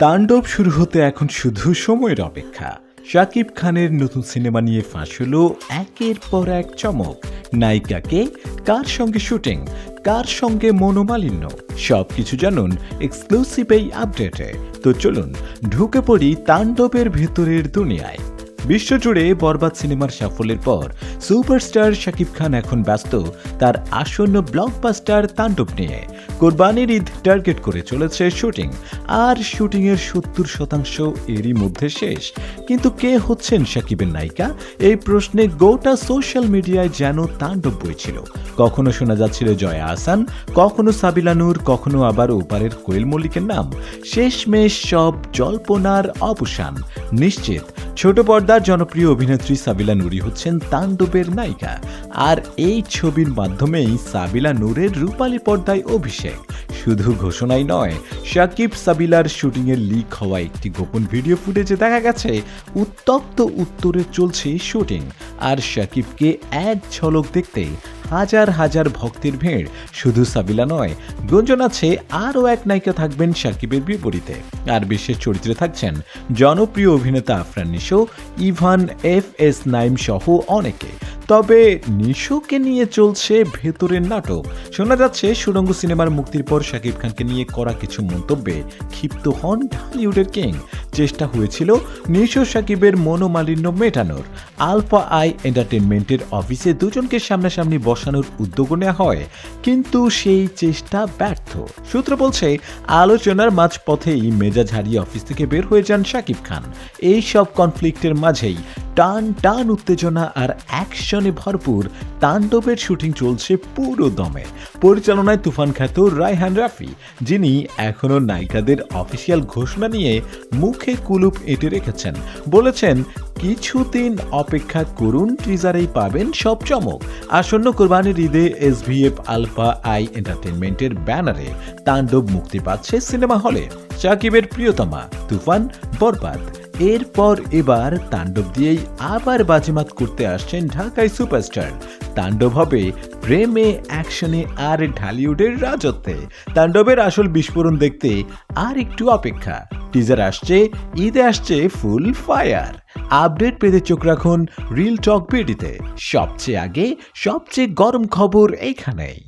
তাণ্ডব শুরু হতে এখন শুধু সময়ের অপেক্ষা। শাকিব খানের নতুন সিনেমা নিয়ে ফাঁস হলো একের পর এক চমক। নায়িকাকে, কার সঙ্গে শুটিং, কার সঙ্গে মনোমালিন্য, সবকিছু জানুন এক্সক্লুসিভ এই আপডেটে। তো চলুন ঢুকে পড়ি তাণ্ডবের ভেতরের দুনিয়ায়। বিশ্বজুড়ে বরবাদ সিনেমার সাফল্যের পর সুপারস্টার শাকিব খান এখন ব্যস্ত তার আসন্ন ব্লকবাস্টার তাণ্ডব নিয়ে। কোরবানির ঈদ টার্গেট করে চলেছে শুটিং, আর শুটিংয়ের 70% এরই মধ্যে শেষ। কিন্তু কে হচ্ছেন শাকিবের নায়িকা, এই প্রশ্নে গোটা সোশ্যাল মিডিয়ায় যেন তাণ্ডব বইছিল। কখনো শোনা যাচ্ছিল জয়া আহসান, কখনো সাবিলা নূর, কখনো আবার ওপারের কোয়েল মল্লিকের নাম। শেষমেশ সব জল্পনার অবসান নিশ্চিত। ছোট পর্দার জনপ্রিয় অভিনেত্রী সাবিলা নূরই হচ্ছেন তাণ্ডবের নায়িকা, আর এই ছবির মাধ্যমেই সাবিলা নূরের রূপালী পর্দায় অভিষেক। শুধু ঘোষণাই নয়, শাকিব সাবিলার শুটিংয়ের লিক হওয়া একটি গোপন ভিডিও ফুটেজে দেখা গেছে উত্তপ্ত উত্তরে চলছে শুটিং, আর শাকিবকে এক ঝলক দেখতে হাজার হাজার ভক্তের ভিড়। শুধু সাবিলা নয়, গুঞ্জন আছে আরও এক নায়িকা থাকবেন শাকিবের বিপরীতে, আর বিশেষ চরিত্রে থাকছেন জনপ্রিয় অভিনেতা আফরান নিশো, ইভান এফ.এস. নাইম সহ অনেকে। তবে নিশোকে নিয়ে চলছে ভেতরের নাটক। শোনা যাচ্ছে সুড়ঙ্গ সিনেমার মুক্তির পর শাকিব খানকে নিয়ে করা কিছু মন্তব্যে ক্ষিপ্ত হন ঢালিউডের কিং। চেষ্টা হয়েছিল নিশো শাকিবের মনোমালিন্য মেটানোর। আলফা আই এন্টারটেনমেন্টের অফিসে দুজনকে সামনাসামনি বসানোর উদ্যোগ নেওয়া হয়, কিন্তু সেই চেষ্টা ব্যর্থ। সূত্র বলছে আলোচনার মাঝপথেই মেজাজ হারিয়ে অফিস থেকে বের হয়ে যান শাকিব খান। এই সব কনফ্লিক্টের মাঝেই টান টান উত্তেজনা আর অ্যাকশনে ভরপুর তাণ্ডবের শুটিং চলছে পুরো দমে। পরিচালনায় তুফান খ্যাত রায়হান রাফি, যিনি এখনও নায়িকাদের অফিসিয়াল ঘোষণা নিয়ে মুখে কুলুপ এঁটে রেখেছেন, বলেছেন কিছুদিন অপেক্ষা করুন, টিজারেই পাবেন সব চমক। আসন্ন কোরবানির ঈদে এসভিএফ আলফা আই এন্টারটেনমেন্টের ব্যানারে তাণ্ডব মুক্তি পাচ্ছে সিনেমা হলে। শাকিবের প্রিয়তমা তুফান, বরবাদ, এরপর এবার তাণ্ডব দিয়েই আবার বাজিমাত করতে আসছেন ঢাকায় সুপারস্টার। তাণ্ডব হবে প্রেমে, অ্যাকশনে আর ঢালিউডের রাজত্বে। তাণ্ডবের আসল বিস্ফোরণ দেখতে আর একটু অপেক্ষা। টিজার আসছে, ঈদে আসছে ফুল ফায়ার। আপডেট পেতে চোখ রাখুন রিল টক বিডিতে। সবচেয়ে আগে সবচেয়ে গরম খবর এইখানেই।